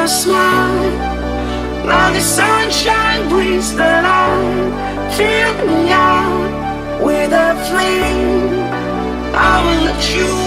a smile. Now the sunshine brings the light. Fill me out with a flame. I will let you